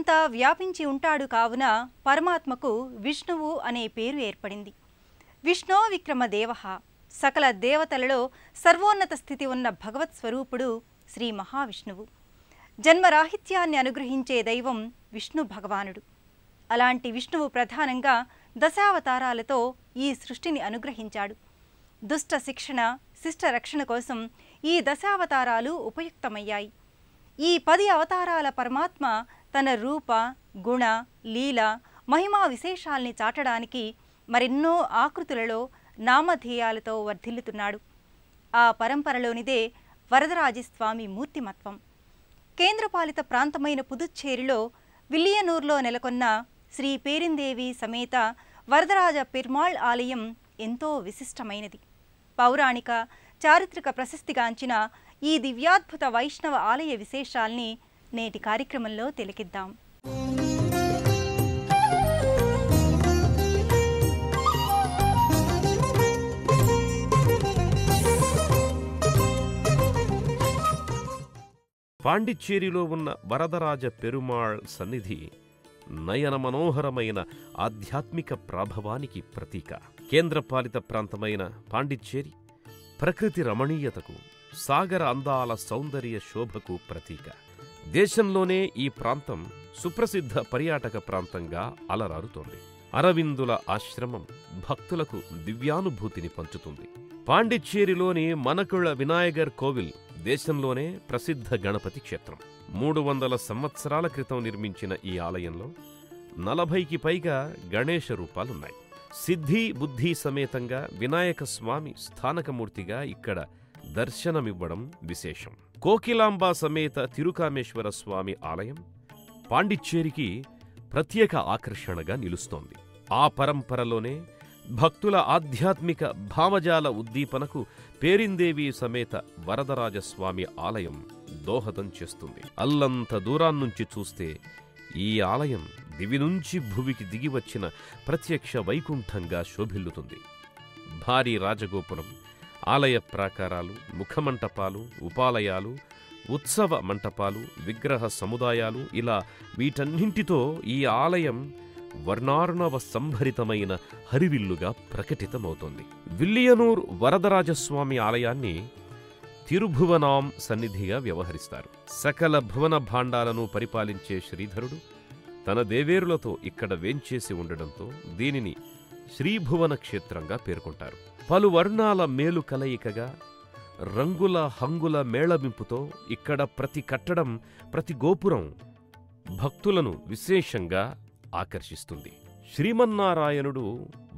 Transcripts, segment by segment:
అంతా వ్యాపించి ఉంటాడు కావున పరమాత్మకు విష్ణువు అనే పేరు ఏర్పడింది. విష్ణో విక్రమ దేవః, సకల దేవతలలో సర్వోన్నత స్థితి ఉన్న భగవత్ స్వరూపుడు శ్రీ మహావిష్ణువు. జన్మరాహిత్యాన్ని అనుగ్రహించే దైవం విష్ణు భగవానుడు. అలాంటి విష్ణువు ప్రధానంగా దశావతారాలతో ఈ సృష్టిని అనుగ్రహించాడు. దుష్ట శిక్షణ, శిష్ట రక్షణ కోసం ఈ దశావతారాలు ఉపయుక్తమయ్యాయి. ఈ 10 అవతారాల పరమాత్మ తన రూప, గుణ, లీల, మహిమా విశేషాల్ని చాటడానికి మరెన్నో ఆకృతులలో నామధేయాలతో వర్ధిల్లుతున్నాడు. ఆ పరంపరలోనిదే వరదరాజస్వామి మూర్తిమత్వం. కేంద్రపాలిత ప్రాంతమైన పుదుచ్చేరిలో విల్లియనూర్లో నెలకొన్న శ్రీ పేరిందేవి సమేత వరదరాజ పెరుమాళ్ ఆలయం ఎంతో విశిష్టమైనది. పౌరాణిక, చారిత్రక ప్రశస్తిగాంచిన ఈ దివ్యాద్భుత వైష్ణవ ఆలయ విశేషాల్ని నేటి కార్యక్రమంలో తిలకిద్దాం. పాండిచ్చేరిలో ఉన్న వరదరాజ పెరుమాళ్ సన్నిధి నయన మనోహరమైన ఆధ్యాత్మిక ప్రాభవానికి ప్రతీక. కేంద్రపాలిత ప్రాంతమైన పాండిచ్చేరి ప్రకృతి రమణీయతకు, సాగర అందాల సౌందర్య శోభకు ప్రతీక. దేశంలోనే ఈ ప్రాంతం సుప్రసిద్ధ పర్యాటక ప్రాంతంగా అలరారుతోంది. అరవిందుల ఆశ్రమం భక్తులకు దివ్యానుభూతిని పంచుతుంది. పాండిచ్చేరిలోని మనకుళ వినాయగర్ కోవిల్ దేశంలోనే ప్రసిద్ధ గణపతి క్షేత్రం. 300 సంవత్సరాల క్రితం నిర్మించిన ఈ ఆలయంలో 40కి పైగా గణేశ రూపాలున్నాయి. సిద్ధి బుద్ధి సమేతంగా వినాయక స్వామి స్థానకమూర్తిగా ఇక్కడ దర్శనమివ్వడం విశేషం. కోకిలాంబ సమేత తిరుకామేశ్వర స్వామి ఆలయం పాండిచ్చేరికి ప్రత్యేక ఆకర్షణగా నిలుస్తోంది. ఆ పరంపరలోనే భక్తుల ఆధ్యాత్మిక భావజాల ఉద్దీపనకు పేరిందేవి సమేత వరదరాజస్వామి ఆలయం దోహదం చేస్తుంది. అల్లంత దూరాన్నుంచి చూస్తే ఈ ఆలయం దివి నుంచి భువికి దిగివచ్చిన ప్రత్యక్ష వైకుంఠంగా శోభిల్లుతుంది. భారీ రాజగోపురం, ఆలయ ప్రాకారాలు, ముఖమంటపాలు, ఉపాలయాలు, ఉత్సవ మంటపాలు, విగ్రహ సముదాయాలు, ఇలా వీటన్నింటితో ఈ ఆలయం వర్ణార్ణవ సంభరితమైన హరివిల్లుగా ప్రకటితమవుతోంది. విల్లియనూర్ వరదరాజస్వామి ఆలయాన్ని తిరుభువనాం సన్నిధిగా వ్యవహరిస్తారు. సకల భువన భాండాలను పరిపాలించే శ్రీధరుడు తన దేవేరులతో ఇక్కడ వేంచేసి ఉండడంతో దీనిని శ్రీభువన క్షేత్రంగా పేర్కొంటారు. పలు వర్ణాల మేలు కలయికగా, రంగుల హంగుల మేళవింపుతో ఇక్కడ ప్రతి కట్టడం, ప్రతి గోపురం భక్తులను విశేషంగా ఆకర్షిస్తుంది. శ్రీమన్నారాయణుడు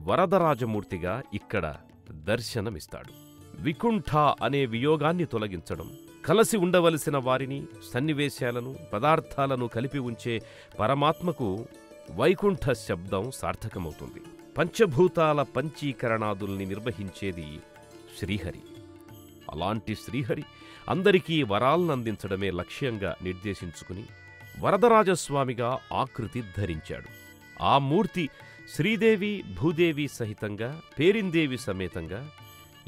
వరదరాజమూర్తిగా ఇక్కడ దర్శనమిస్తాడు. వికుంఠ అనే వియోగాన్ని తొలగించడం, కలసి ఉండవలసిన వారిని, సన్నివేశాలను, పదార్థాలను కలిపి ఉంచే పరమాత్మకు వైకుంఠ శబ్దం సార్థకమవుతుంది. పంచభూతాల పంచీకరణాదుల్ని నిర్వహించేది శ్రీహరి. అలాంటి శ్రీహరి అందరికీ వరాలనందించడమే లక్ష్యంగా నిర్దేశించుకుని వరదరాజస్వామిగా ఆకృతి ధరించాడు. ఆ మూర్తి శ్రీదేవి భూదేవి సహితంగా పేరిందేవి సమేతంగా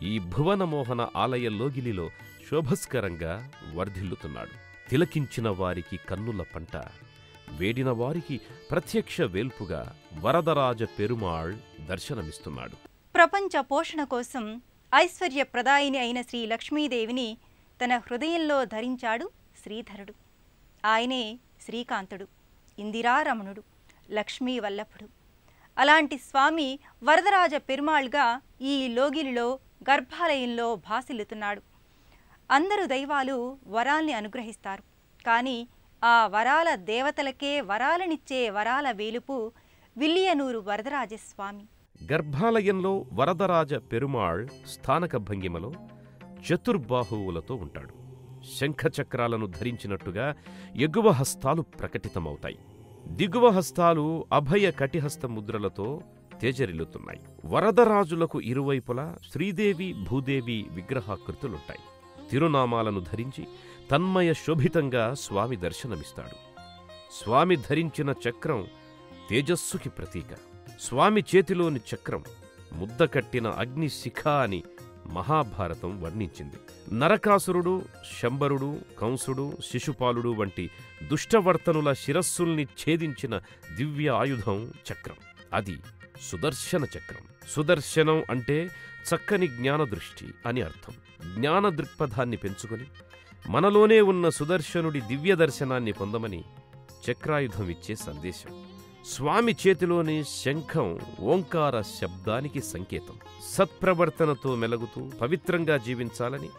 ఈ భువనమోహన ఆలయ లోగిలిలో శోభస్కరంగా వర్ధిల్లుతున్నాడు. తిలకించిన వారికి కన్నుల పంట, వేడిన వారికి ప్రత్యక్ష వేల్పుగా వరదరాజ పెరుమాళ్ దర్శనమిస్తున్నాడు. ప్రపంచ పోషణ కోసం ఐశ్వర్యప్రదాయిని అయిన శ్రీ లక్ష్మీదేవిని తన హృదయంలో ధరించాడు శ్రీధరుడు. ఆయనే శ్రీకాంతుడు, ఇందిరారమణుడు, లక్ష్మీ వల్లభుడు. అలాంటి స్వామి వరదరాజ పెరుమాళ్గా ఈ లోగిలిలో గర్భాలయంలో భాసిల్లుతున్నాడు. అందరు దైవాలు వరాల్ని అనుగ్రహిస్తారు. కానీ ఆ వరాల దేవతలకే వరాలనిచ్చే వరాల వేలుపు విల్లియనూరు వరదరాజస్వామి. గర్భాలయంలో వరదరాజ పెరుమాళ్ స్థానక భంగిమలో చతుర్బాహువులతో ఉంటాడు. శంఖచక్రాలను ధరించినట్టుగా ఎగువ హస్తాలు ప్రకటితమవుతాయి. దిగువ హస్తాలు అభయ కటిహస్త ముద్రలతో తేజరిల్లుతున్నాయి. వరదరాజులకు ఇరువైపులా శ్రీదేవి భూదేవి విగ్రహాకృతులుంటాయి. తిరునామాలను ధరించి తన్మయ శోభితంగా స్వామి దర్శనమిస్తాడు. స్వామి ధరించిన చక్రం తేజస్సుకి ప్రతీక. స్వామి చేతిలోని చక్రం ముద్దకట్టిన అగ్నిశిఖ అని మహాభారతం వర్ణించింది. నరకాసురుడు, శంబరుడు, కంసుడు, శిశుపాలుడు వంటి దుష్టవర్తనుల శిరస్సుల్ని ఛేదించిన దివ్య ఆయుధం చక్రం. అది సుదర్శన చక్రం. సుదర్శనం అంటే చక్కని జ్ఞానదృష్టి అని అర్థం. జ్ఞాన దృక్పథాన్ని పెంచుకొని మనలోనే ఉన్న సుదర్శనుడి దివ్య దర్శనాన్ని పొందమని చక్రాయుధం ఇచ్చే సందేశం. స్వామి చేతిలోని శంఖం ఓంకార శబ్దానికి సంకేతం. సత్ప్రవర్తనతో మెలగుతూ పవిత్రంగా జీవించాలని,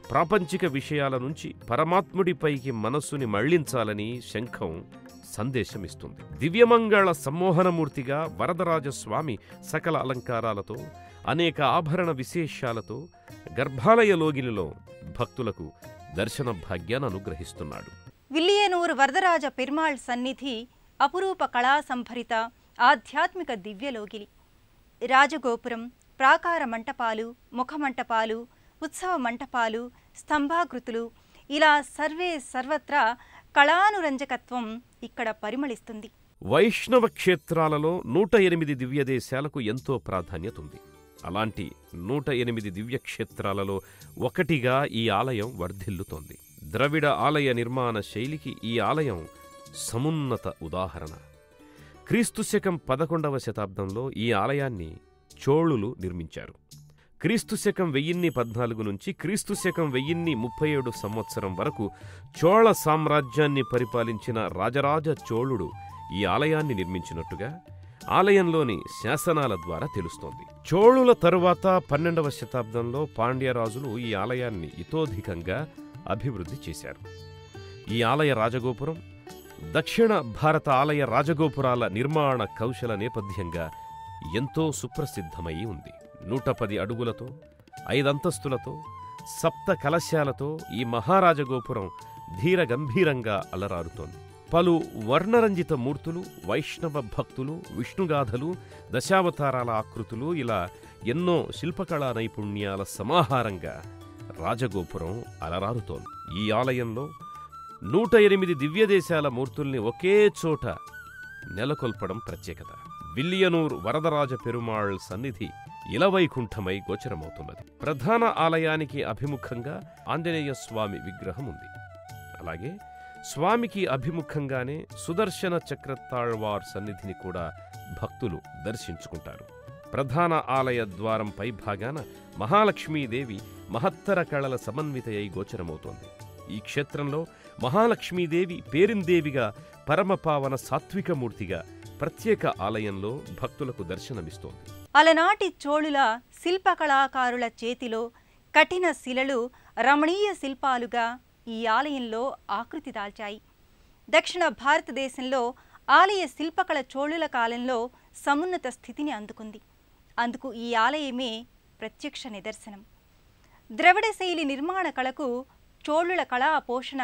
ప్రాపంచిక విషయాల నుంచి పరమాత్ముడిపైకి మనస్సుని మళ్లించాలని శంఖం సందేశమిస్తుంది. దివ్యమంగళ సమ్మోహనమూర్తిగా వరదరాజస్వామి సకల అలంకారాలతో, అనేక ఆభరణ విశేషాలతో గర్భాలయ లోగిలిలో భక్తులకు దర్శన భాగ్యాన్ని అనుగ్రహిస్తున్నాడు. విల్లియనూరు వరదరాజ పెరుమాళ్ సన్నిధి అపురూప కళాసంభరిత ఆధ్యాత్మిక దివ్యలోగిలి. రాజగోపురం, ప్రాకార మంటపాలు, ముఖమంటపాలు, ఉత్సవ మంటపాలు, స్తంభాకృతులు ఇలా సర్వత్రా కళానురంజకత్వం ఇక్కడ పరిమళిస్తుంది. వైష్ణవ క్షేత్రాలలో 108 దివ్యదేశాలకు ఎంతో ప్రాధాన్యత ఉంది. అలాంటి 108 దివ్యక్షేత్రాలలో ఒకటిగా ఈ ఆలయం వర్ధిల్లుతోంది. ద్రవిడ ఆలయ నిర్మాణ శైలికి ఈ ఆలయం సమున్నత ఉదాహరణ. క్రీస్తుశకం 11వ శతాబ్దంలో ఈ ఆలయాన్ని చోళులు నిర్మించారు. క్రీస్తుశకం 1014 నుంచి క్రీస్తుశకం 1037 సంవత్సరం వరకు చోళ సామ్రాజ్యాన్ని పరిపాలించిన రాజరాజ చోళుడు ఈ ఆలయాన్ని నిర్మించినట్టుగా ఆలయంలోని శాసనాల ద్వారా తెలుస్తోంది. చోళుల తరువాత 12వ శతాబ్దంలో పాండ్యరాజులు ఈ ఆలయాన్ని ఇతోధికంగా అభివృద్ధి చేశారు. ఈ ఆలయ రాజగోపురం దక్షిణ భారత ఆలయ రాజగోపురాల నిర్మాణ కౌశల నేపథ్యంగా ఎంతో సుప్రసిద్ధమై ఉంది. 110 అడుగులతో, 5 అంతస్తులతో, సప్త కలశాలతో ఈ మహారాజగోపురం ధీరగంభీరంగా అలరారుతోంది. పలు వర్ణరంజిత మూర్తులు, వైష్ణవ భక్తులు, విష్ణుగాథలు, దశావతారాల ఆకృతులు ఇలా ఎన్నో శిల్పకళా నైపుణ్యాల సమాహారంగా రాజగోపురం అలరారుతోంది. ఈ ఆలయంలో 108 దివ్యదేశాల మూర్తుల్ని ఒకే చోట నెలకొల్పడం ప్రత్యేకత. విల్లియనూరు వరదరాజ పెరుమాళ్ సన్నిధి ఇలవైకుంఠమై గోచరమవుతున్నది. ప్రధాన ఆలయానికి అభిముఖంగా ఆంజనేయ స్వామి విగ్రహం ఉంది. అలాగే స్వామికి అభిముఖంగానే సుదర్శన చక్రతాళ్వార్ సన్నిధిని కూడా భక్తులు దర్శించుకుంటారు. ప్రధాన ఆలయ ద్వారం పై భాగాన మహాలక్ష్మీదేవి మహత్తర కళల సమన్వితయై గోచరమవుతోంది. ఈ క్షేత్రంలో మహాలక్ష్మీదేవి పేరిందేవిగా, పరమపావన సాత్వికమూర్తిగా ప్రత్యేక ఆలయంలో భక్తులకు దర్శనమిస్తోంది. అలనాటి చోళుల శిల్పకళాకారుల చేతిలో కఠిన శిలలు రమణీయ శిల్పాలుగా ఈ ఆలయంలో ఆకృతి దాల్చాయి. దక్షిణ భారతదేశంలో ఆలయ శిల్పకళ చోళుల కాలంలో సమున్నత స్థితిని అందుకుంది. అందుకు ఈ ఆలయమే ప్రత్యక్ష నిదర్శనం. ద్రవిడ శైలి నిర్మాణ కళకు చోళుల కళా పోషణ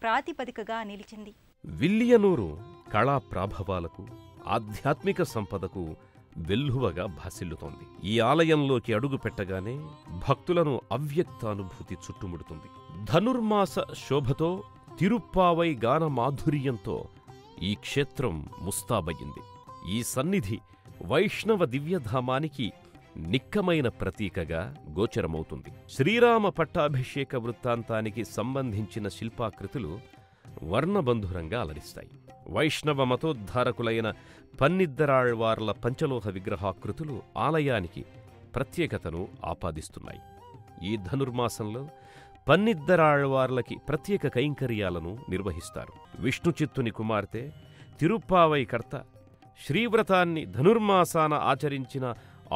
ప్రాతిపదికగా నిలిచింది. విల్లియనూరు కళా ప్రాభవాలకు, ఆధ్యాత్మిక సంపదకు వెల్లువగా భాసిల్లుతోంది. ఈ ఆలయంలోకి అడుగు పెట్టగానే భక్తులను అవ్యక్త అనుభూతి చుట్టుముడుతుంది. ధనుర్మాస శోభతో, తిరుప్పావై గాన మాధుర్యంతో ఈ క్షేత్రం ముస్తాబయ్యింది. ఈ సన్నిధి వైష్ణవ దివ్యధామానికి నిక్కమైన ప్రతీకగా గోచరమవుతుంది. శ్రీరామ పట్టాభిషేక వృత్తాంతానికి సంబంధించిన శిల్పాకృతులు వర్ణబంధురంగా అలరిస్తాయి. వైష్ణవ మతోద్ధారకులైన పన్నిద్దరాళ్వార్ల పంచలోహ విగ్రహాకృతులు ఆలయానికి ప్రత్యేకతను ఆపాదిస్తున్నాయి. ఈ ధనుర్మాసంలో పన్నిద్దరాళ్వార్లకి ప్రత్యేక కైంకర్యాలను నిర్వహిస్తారు. విష్ణుచిత్తుని కుమార్తె తిరుప్పావై కర్త శ్రీవ్రతాన్ని ధనుర్మాసాన ఆచరించిన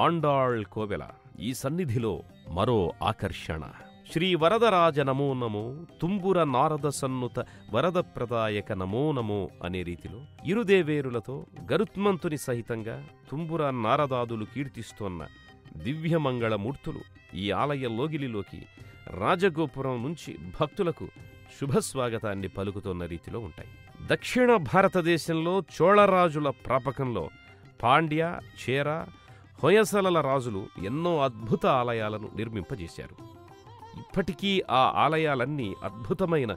ఆండాళ్ కోవెల ఈ సన్నిధిలో మరో ఆకర్షణ. శ్రీ వరదరాజ నమో నమో, తుంబుర నారద సన్నుత వరదప్రదాయక నమో నమో అనే రీతిలో ఇరుదేవేరులతో గరుత్మంతుని సహితంగా తుంబుర నారదాదులు కీర్తిస్తోన్న దివ్యమంగళమూర్తులు ఈ ఆలయ లోగిలిలోకి రాజగోపురం నుంచి భక్తులకు శుభస్వాగతాన్ని పలుకుతోన్న రీతిలో ఉంటాయి. దక్షిణ భారతదేశంలో చోళరాజుల ప్రాపకంలో పాండ్య, చేర, హొయసలల రాజులు ఎన్నో అద్భుత ఆలయాలను నిర్మింపజేశారు. ఇప్పటికీ ఆ ఆలయాలన్నీ అద్భుతమైన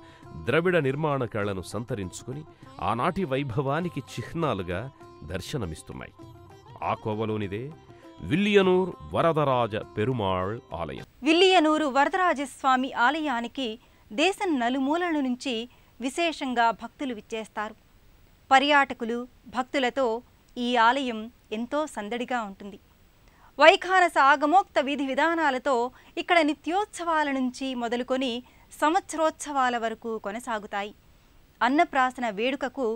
ద్రవిడ నిర్మాణ కళను సంతరించుకుని ఆనాటి వైభవానికి చిహ్నాలుగా దర్శనమిస్తున్నాయి. ఆ కోవలోనిదే విల్లియనూర్ వరదరాజ పెరుమాళ్ ఆలయం. విల్లియనూరు వరదరాజస్వామి ఆలయానికి దేశం నలుమూలల నుంచి విశేషంగా భక్తులు విచ్చేస్తారు. పర్యాటకులు, భక్తులతో ఈ ఆలయం ఎంతో సందడిగా ఉంటుంది. వైఖానస ఆగమోక్త విధి విధానాలతో ఇక్కడ నిత్యోత్సవాల నుంచి మొదలుకొని సంవత్సరోత్సవాల వరకు కొనసాగుతాయి. అన్నప్రాసన వేడుకకు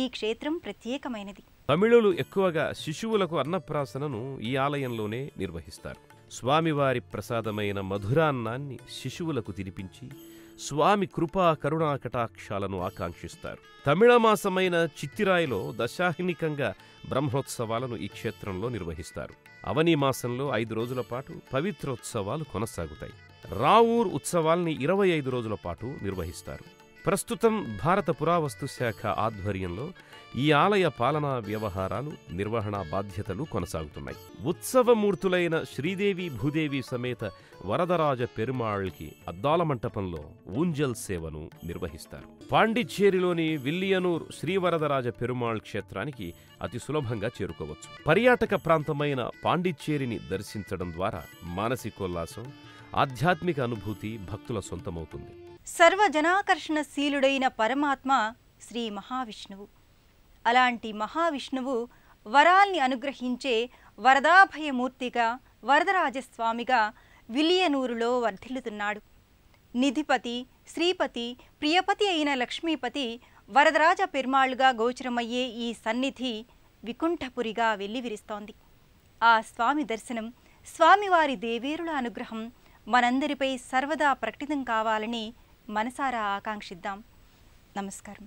ఈ క్షేత్రం ప్రత్యేకమైనది. తమిళులు ఎక్కువగా శిశువులకు అన్నప్రాసనను ఈ ఆలయంలోనే నిర్వహిస్తారు. స్వామివారి ప్రసాదమైన మధురాన్నాన్ని శిశువులకు తినిపించి స్వామి కృపా కరుణా కటాక్షాలను ఆకాంక్షిస్తారు. తమిళమాసమైన చిత్తిరాయిలో దశాహినికంగా బ్రహ్మోత్సవాలను ఈ క్షేత్రంలో నిర్వహిస్తారు. అవని మాసంలో 5 రోజుల పాటు పవిత్రోత్సవాలు కొనసాగుతాయి. రావూర్ ఉత్సవాల్ని 25 రోజుల పాటు నిర్వహిస్తారు. ప్రస్తుతం భారత పురావస్తు శాఖ ఆధ్వర్యంలో ఈ ఆలయ పాలనా వ్యవహారాలు, నిర్వహణ బాధ్యతలు కొనసాగుతున్నాయి. ఉత్సవమూర్తులైన శ్రీదేవి భూదేవి సమేత వరదరాజ పెరుమాళ్కి అద్దాల మంటపంలో ఊంజల్ సేవను నిర్వహిస్తారు. పాండిచ్చేరిలోని విల్లియనూర్ శ్రీవరదరాజ పెరుమాళ్ క్షేత్రానికి అతి సులభంగా చేరుకోవచ్చు. పర్యాటక ప్రాంతమైన పాండిచ్చేరిని దర్శించడం ద్వారా మానసికోల్లాసం, ఆధ్యాత్మిక అనుభూతి భక్తుల సొంతమవుతుంది. సర్వజనాకర్షణశీలుడైన పరమాత్మ శ్రీ మహావిష్ణువు. అలాంటి మహావిష్ణువు వరాల్ని అనుగ్రహించే వరదాభయమూర్తిగా, వరదరాజస్వామిగా విల్లియనూరులో వర్ధిల్లుతున్నాడు. నిధిపతి, శ్రీపతి, ప్రియపతి అయిన లక్ష్మీపతి వరదరాజ పెరుమాళ్గా గోచరమయ్యే ఈ సన్నిధి వికుంఠపురిగా వెల్లివిరిస్తోంది. ఆ స్వామి దర్శనం, స్వామివారి దేవేరుల అనుగ్రహం మనందరిపై సర్వదా ప్రకటితం కావాలని మనసారా ఆకాంక్షిద్దాం. నమస్కారం.